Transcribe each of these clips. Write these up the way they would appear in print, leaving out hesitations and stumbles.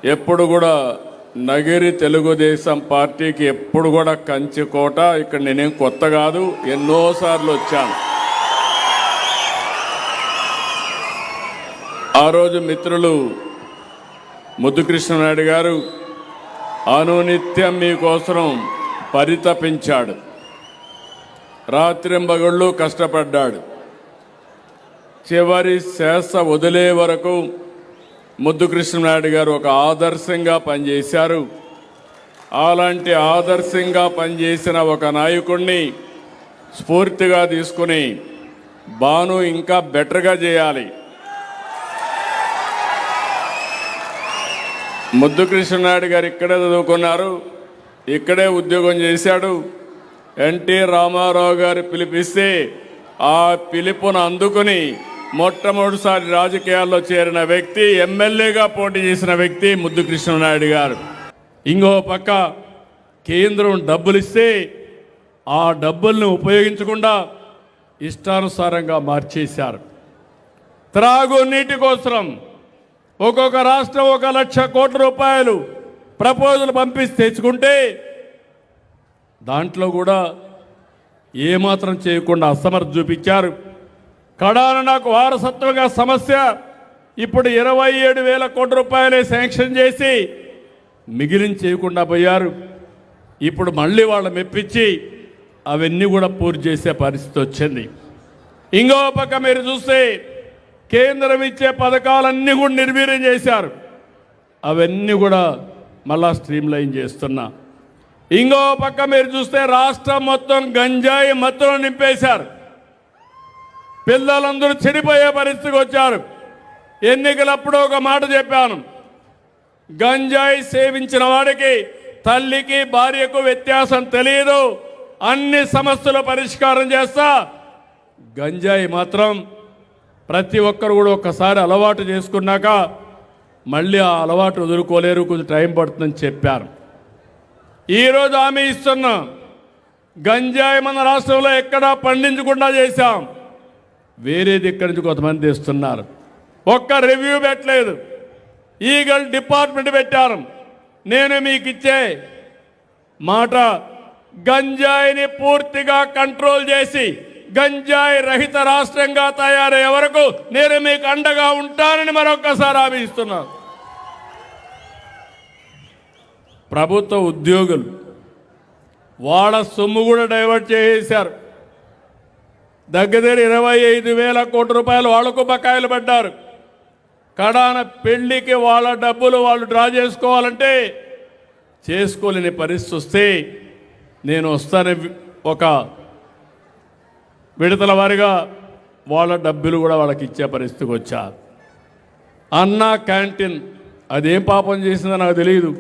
ఎప్పుడు కూడా నగిరి తెలుగుదేశం పార్టీకి ఎప్పుడు కూడా కంచుకోట. ఇక్కడ నేనేం కొత్త కాదు, ఎన్నోసార్లు వచ్చాను. ఆ రోజు మిత్రులు ముద్దుకృష్ణనాయుడు గారు అనునిత్యం మీకోసం పరితపించాడు, రాత్రింబగళ్ళు కష్టపడ్డాడు. చివరి శ్వాస వదిలే వరకు ముద్దుకృష్ణనాయుడు గారు ఒక ఆదర్శంగా పనిచేశారు. అలాంటి ఆదర్శంగా పనిచేసిన ఒక నాయకుడిని స్ఫూర్తిగా తీసుకుని బాను ఇంకా బెటర్గా చేయాలి. ముద్దుకృష్ణనాయుడు గారు ఇక్కడే చదువుకున్నారు, ఇక్కడే ఉద్యోగం చేశాడు. ఎన్టీ రామారావు గారు పిలిపిస్తే ఆ పిలుపును అందుకుని మొట్టమొదటిసారి రాజకీయాల్లో చేరిన వ్యక్తి, ఎమ్మెల్యేగా పోటీ చేసిన వ్యక్తి ముద్దుకృష్ణనాయుడు గారు. ఇంకో పక్క కేంద్రం డబ్బులు ఇస్తే ఆ డబ్బుల్ని ఉపయోగించకుండా ఇష్టానుసారంగా మార్చేశారు. త్రాగునీటి కోసం ఒక్కొక్క రాష్ట్రం 1,00,000 కోట్ల రూపాయలు ప్రపోజల్ పంపిస్తే తెచ్చుకుంటే దాంట్లో కూడా ఏమాత్రం చేయకుండా అసమర్థ చూపించారు. కడాన నాకు వారసత్వంగా సమస్య ఇప్పుడు 27,000 కోట్ల రూపాయలే శాంక్షన్ చేసి మిగిలిన చేయకుండా పోయారు. ఇప్పుడు మళ్ళీ వాళ్ళు మెప్పించి అవన్నీ కూడా పూర్తి చేసే పరిస్థితి వచ్చింది. ఇంకో పక్క మీరు చూస్తే కేంద్రం ఇచ్చే పథకాలన్నీ కూడా నిర్వీర్యం చేశారు. అవన్నీ కూడా మళ్ళా స్ట్రీమ్ లైన్ చేస్తున్నా. ఇంకో పక్క మీరు చూస్తే రాష్ట్రం మొత్తం గంజాయి మత్తులో నింపేశారు. పిల్లలందరూ చెడిపోయే పరిస్థితికి వచ్చారు. ఎన్నికలప్పుడు ఒక మాట చెప్పాను, గంజాయి సేవించిన వాడికి తల్లికి భార్యకు వ్యత్యాసం తెలియదు, అన్ని సమస్యలు పరిష్కారం చేస్తా. గంజాయి మాత్రం ప్రతి ఒక్కరు కూడా ఒక్కసారి అలవాటు చేసుకున్నాక మళ్ళీ ఆ అలవాటు వదులుకోలేరు, కొంచెం టైం పడుతుందని చెప్పారు. ఈరోజు హామీ ఇస్తున్నా, గంజాయి మన రాష్ట్రంలో ఎక్కడా పండించకుండా చేశాం. వేరేది ఇక్కడి నుంచి కొంతమంది తెస్తున్నారు. ఒక్క రివ్యూ పెట్టలేదు. ఈగల్ డిపార్ట్మెంట్ పెట్టారు. నేను మీకు ఇచ్చే మాట, గంజాయిని పూర్తిగా కంట్రోల్ చేసి గంజాయి రహిత రాష్ట్రంగా తయారయ్యే వరకు నేను మీకు అండగా ఉంటానని మరొకసారి హామీ ఇస్తున్నాను. ప్రభుత్వ ఉద్యోగులు వాళ్ళ సొమ్ము కూడా డైవర్ట్ చేశారు. దగ్గర 25,000 కోట్ల రూపాయలు వాళ్లకు బకాయిలు పడ్డారు. కడాన పెళ్లికి వాళ్ళ డబ్బులు వాళ్ళు డ్రా చేసుకోవాలంటే చేసుకోలేని పరిస్థితి వస్తే నేను వస్తాను, ఒక విడతల వారిగా వాళ్ళ డబ్బులు కూడా వాళ్ళకి ఇచ్చే పరిస్థితికి వచ్చారు. అన్నా క్యాంటీన్ అదేం పాపం చేసిందో నాకు తెలియదు,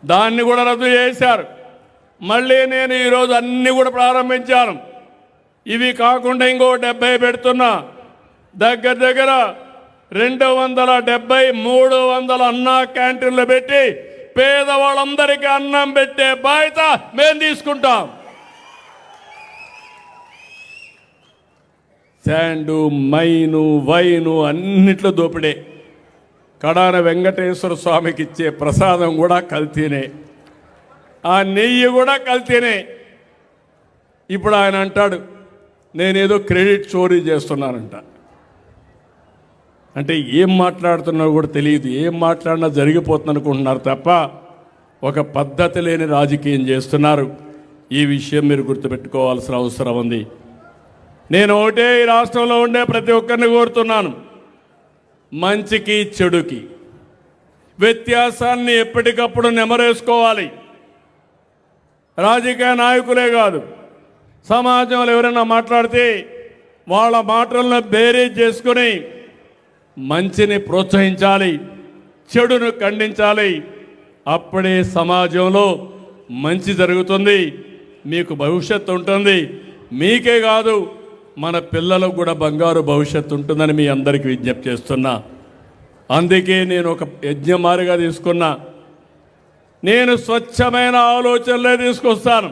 దాన్ని కూడా రద్దు చేశారు. మళ్ళీ నేను ఈరోజు అన్నీ కూడా ప్రారంభించాను. ఇవి కాకుండా ఇంకో 70 పెడుతున్నా. దగ్గర దగ్గర 270, 300 అన్నా క్యాంటీన్లు పెట్టి పేదవాళ్ళందరికీ అన్నం పెట్టే బాధ్యత మేము తీసుకుంటాం. శాండు, మైను, వైను అన్నిట్లో దోపిడే. కడాన వెంకటేశ్వర స్వామికి ఇచ్చే ప్రసాదం కూడా కల్తీనే, ఆ నెయ్యి కూడా కల్తీనే. ఇప్పుడు ఆయన అంటాడు నేనేదో క్రెడిట్ చోరీ చేస్తున్నానంట. అంటే ఏం మాట్లాడుతున్నారో కూడా తెలియదు, ఏం మాట్లాడినా జరిగిపోతుంది అనుకుంటున్నారు తప్ప ఒక పద్ధతి లేని రాజకీయం చేస్తున్నారు. ఈ విషయం మీరు గుర్తుపెట్టుకోవాల్సిన అవసరం ఉంది. నేను ఒకటే ఈ రాష్ట్రంలో ఉండే ప్రతి ఒక్కరిని కోరుతున్నాను, మంచికి చెడుకి వ్యత్యాసాన్ని ఎప్పటికప్పుడు నెమరేసుకోవాలి. రాజకీయ నాయకులే కాదు, సమాజంలో ఎవరైనా మాట్లాడితే వాళ్ళ మాటలను బేరీజ్ చేసుకుని మంచిని ప్రోత్సహించాలి, చెడును ఖండించాలి. అప్పుడే సమాజంలో మంచి జరుగుతుంది, మీకు భవిష్యత్తు ఉంటుంది. మీకే కాదు మన పిల్లలకు కూడా బంగారు భవిష్యత్తు ఉంటుందని మీ అందరికీ విజ్ఞప్తి చేస్తున్నా. అందుకే నేను ఒక యజ్ఞమారిగా తీసుకున్నా. నేను స్వచ్ఛమైన ఆలోచనలే తీసుకొస్తాను.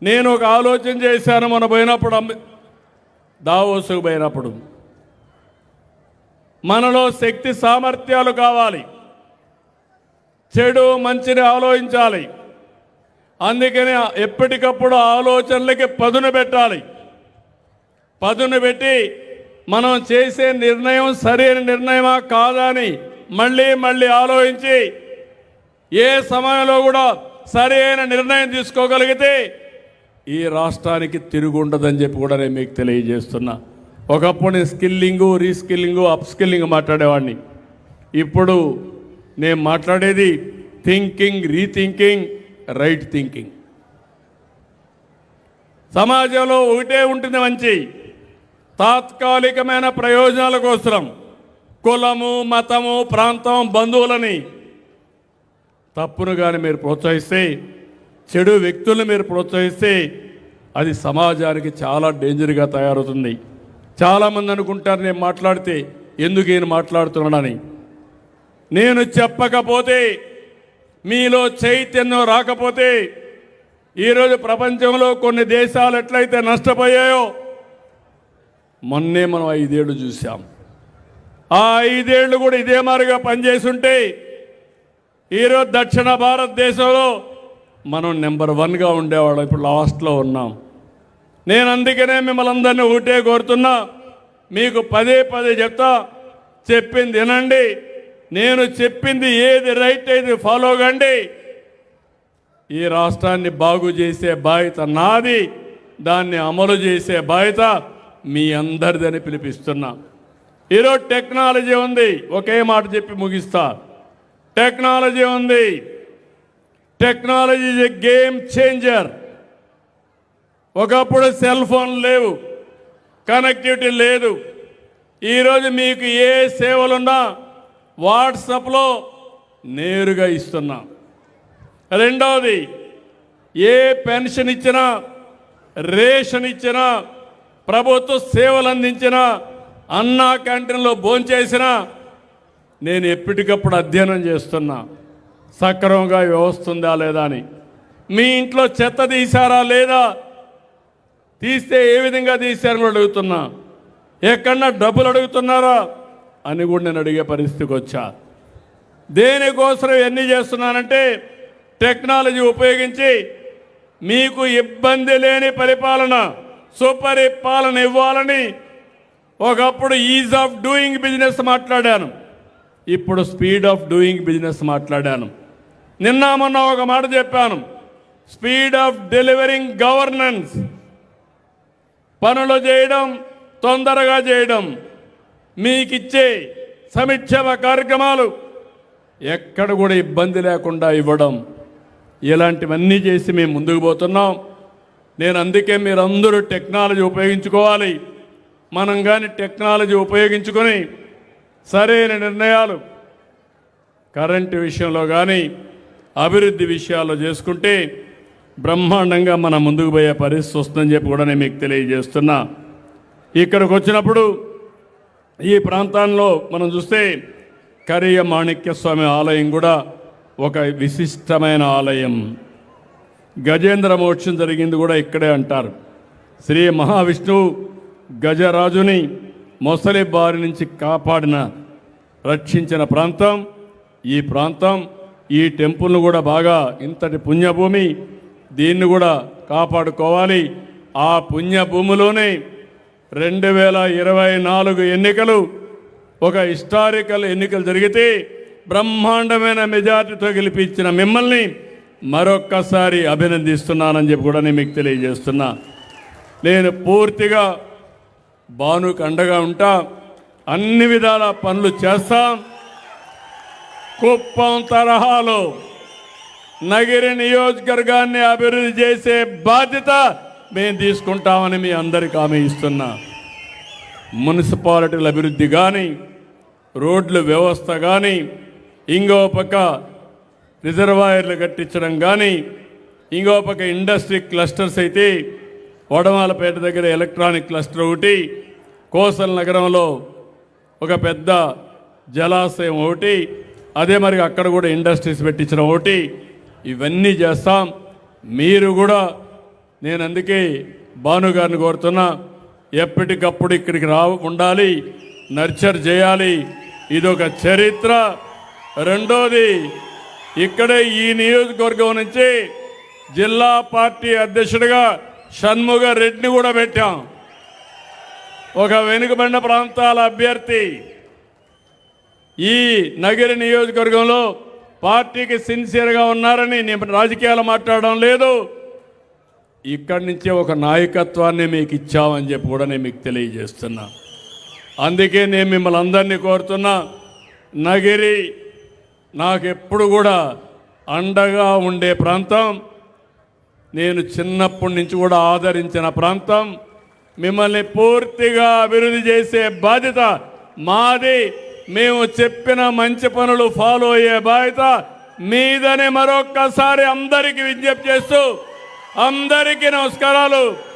నేను ఒక ఆలోచన చేశాను మన పోయినప్పుడు, దావోసుకు పోయినప్పుడు. మనలో శక్తి సామర్థ్యాలు కావాలి, చెడు మంచిని ఆలోచించాలి. అందుకని ఎప్పటికప్పుడు ఆలోచనలకి పదును పెట్టాలి. పదును పెట్టి మనం చేసే నిర్ణయం సరైన నిర్ణయమా కాదా అని మళ్ళీ మళ్ళీ ఆలోచించి ఏ సమయంలో కూడా సరైన నిర్ణయం తీసుకోగలిగితే ఈ రాష్ట్రానికి తిరుగుండదని చెప్పి కూడా నేను మీకు తెలియజేస్తున్నా. ఒకప్పుడు నేను స్కిల్లింగు, రీస్కిల్లింగు, అప్స్కిల్లింగ్ మాట్లాడేవాడిని. ఇప్పుడు నేను మాట్లాడేది థింకింగ్, రీథింకింగ్, రైట్ థింకింగ్. సమాజంలో ఒకటే ఉంటుంది మంచి, తాత్కాలికమైన ప్రయోజనాల కోసం కులము, మతము, ప్రాంతం, బంధువులని తప్పును కానీ మీరు ప్రోత్సహిస్తే, చెడు వ్యక్తులను మీరు ప్రోత్సహిస్తే అది సమాజానికి చాలా డేంజర్గా తయారవుతుంది. చాలామంది అనుకుంటారు నేను మాట్లాడితే ఎందుకు ఈయన మాట్లాడుతున్నాడని. నేను చెప్పకపోతే, మీలో చైతన్యం రాకపోతే ఈరోజు ప్రపంచంలో కొన్ని దేశాలు ఎట్లయితే నష్టపోయాయో మొన్నే మనం 5 ఏళ్ళు చూసాం. ఆ 5 ఏళ్ళు కూడా ఇదే మాదిరిగా పనిచేసి ఉంటే ఈరోజు దక్షిణ భారతదేశంలో మనం నెంబర్ 1గా ఉండేవాళ్ళం. ఇప్పుడు లాస్ట్లో ఉన్నాం. నేను అందుకనే మిమ్మల్ని అందరినీ ఒకటే కోరుతున్నా, మీకు పదే పదే చెప్తా, చెప్పింది వినండి. నేను చెప్పింది ఏది రైట్ అయితే ఫాలో కండి. ఈ రాష్ట్రాన్ని బాగు చేసే బాధ్యత నాది, దాన్ని అమలు చేసే బాధ్యత మీ అందరిదని పిలిపిస్తున్నా. ఈరోజు టెక్నాలజీ ఉంది, ఒకే మాట చెప్పి ముగిస్తా. టెక్నాలజీ ఉంది. Technology is a game changer. ఒకప్పుడు సెల్ ఫోన్ లేవు, కనెక్టివిటీ లేదు. ఈరోజు మీకు ఏ సేవలున్నా వాట్సాప్లో నేరుగా ఇస్తున్నా. రెండవది, ఏ పెన్షన్ ఇచ్చినా, రేషన్ ఇచ్చినా, ప్రభుత్వ సేవలు అందించినా, అన్నా క్యాంటీన్లో భోంచేసినా నేను ఎప్పటికప్పుడు అధ్యయనం చేస్తున్నా, సక్రమంగా వ్యవస్థ ఉందా లేదా అని. మీ ఇంట్లో చెత్త తీశారా లేదా, తీస్తే ఏ విధంగా తీశారని అడుగుతున్నా. ఎక్కడన్నా డబ్బులు అడుగుతున్నారా అని కూడా నేను అడిగే పరిస్థితికి వచ్చా. దేనికోసం ఎన్ని చేస్తున్నానంటే టెక్నాలజీ ఉపయోగించి మీకు ఇబ్బంది లేని పరిపాలన, సుపరిపాలన ఇవ్వాలని. ఒకప్పుడు ఈజ్ ఆఫ్ డూయింగ్ బిజినెస్ మాట్లాడాను, ఇప్పుడు స్పీడ్ ఆఫ్ డూయింగ్ బిజినెస్ మాట్లాడాను. నిన్న మొన్న ఒక మాట చెప్పాను, స్పీడ్ ఆఫ్ డెలివరింగ్ గవర్నెన్స్. పనులు చేయడం, తొందరగా చేయడం, మీకిచ్చే సంక్షేమ కార్యక్రమాలు ఎక్కడ కూడా ఇబ్బంది లేకుండా ఇవ్వడం, ఇలాంటివన్నీ చేసి మేము ముందుకు పోతున్నాం. నేను అందుకే మీరందరూ టెక్నాలజీ ఉపయోగించుకోవాలి. మనం కానీ టెక్నాలజీ ఉపయోగించుకొని సరైన నిర్ణయాలు కరెంటు విషయంలో కానీ అభివృద్ధి విషయాల్లో చేసుకుంటే బ్రహ్మాండంగా మనం ముందుకు పోయే పరిస్థితి వస్తుందని చెప్పి కూడా నేను మీకు తెలియజేస్తున్నా. ఇక్కడికి వచ్చినప్పుడు ఈ ప్రాంతాల్లో మనం చూస్తే కరియ మాణిక్య స్వామి ఆలయం కూడా ఒక విశిష్టమైన ఆలయం. గజేంద్ర మోక్షం జరిగింది కూడా ఇక్కడే అంటారు. శ్రీ మహావిష్ణువు గజరాజుని మొసలి బారి నుంచి కాపాడిన, రక్షించిన ప్రాంతం ఈ ప్రాంతం. ఈ టెంపుల్ను కూడా బాగా, ఇంతటి పుణ్యభూమి, దీన్ని కూడా కాపాడుకోవాలి. ఆ పుణ్యభూమిలోనే 2024 ఎన్నికలు ఒక హిస్టారికల్ ఎన్నికలు జరిగితే బ్రహ్మాండమైన మెజార్టీతో గెలిపించిన మిమ్మల్ని మరొక్కసారి అభినందిస్తున్నానని చెప్పి కూడా నేను మీకు తెలియజేస్తున్నా. నేను పూర్తిగా భానుకు అండగా ఉంటా, అన్ని విధాల పనులు చేస్తాం. కుప్పం తరహాలో నగిరి నియోజకవర్గాన్ని అభివృద్ధి చేసే బాధ్యత మేము తీసుకుంటామని మీ అందరికీ హామీ ఇస్తున్నా. మున్సిపాలిటీల అభివృద్ధి కానీ, రోడ్ల వ్యవస్థ కానీ, ఇంకో పక్క రిజర్వాయర్లు కట్టించడం కానీ, ఇంకో పక్క ఇండస్ట్రీ క్లస్టర్స్ అయితే వడమాలపేట దగ్గర ఎలక్ట్రానిక్ క్లస్టర్ ఒకటి, కోసల్ నగరంలో ఒక పెద్ద జలాశయం ఒకటి, అదే మరి అక్కడ కూడా ఇండస్ట్రీస్ పెట్టించడం ఒకటి, ఇవన్నీ చేస్తాం. మీరు కూడా, నేను అందుకే భానుగారిని కోరుతున్నా, ఎప్పటికప్పుడు ఇక్కడికి ఉండాలి, నర్చర్ చేయాలి. ఇదొక చరిత్ర. రెండోది, ఇక్కడే ఈ నియోజకవర్గం నుంచి జిల్లా పార్టీ అధ్యక్షుడిగా షణ్ముగ రెడ్డిని కూడా పెట్టాం. ఒక వెనుకబడిన ప్రాంతాల అభ్యర్థి. ఈ నగరి నియోజకవర్గంలో పార్టీకి సిన్సియర్గా ఉన్నారని నేను రాజకీయాలు మాట్లాడడం లేదు. ఇక్కడి నుంచే ఒక నాయకత్వాన్ని మీకు ఇచ్చామని చెప్పి కూడా నేను మీకు తెలియజేస్తున్నా. అందుకే నేను మిమ్మల్ని అందరినీ కోరుతున్నా, నగిరి నాకెప్పుడు కూడా అండగా ఉండే ప్రాంతం, నేను చిన్నప్పటి నుంచి కూడా ఆదరించిన ప్రాంతం. మిమ్మల్ని పూర్తిగా అభివృద్ధి చేసే బాధ్యత మాది. మేము చెప్పిన మంచి పనులు ఫాలో అయ్యే బాధ్యత మీదని మరొక్కసారి అందరికీ విజ్ఞప్తి చేస్తూ అందరికీ నమస్కారాలు.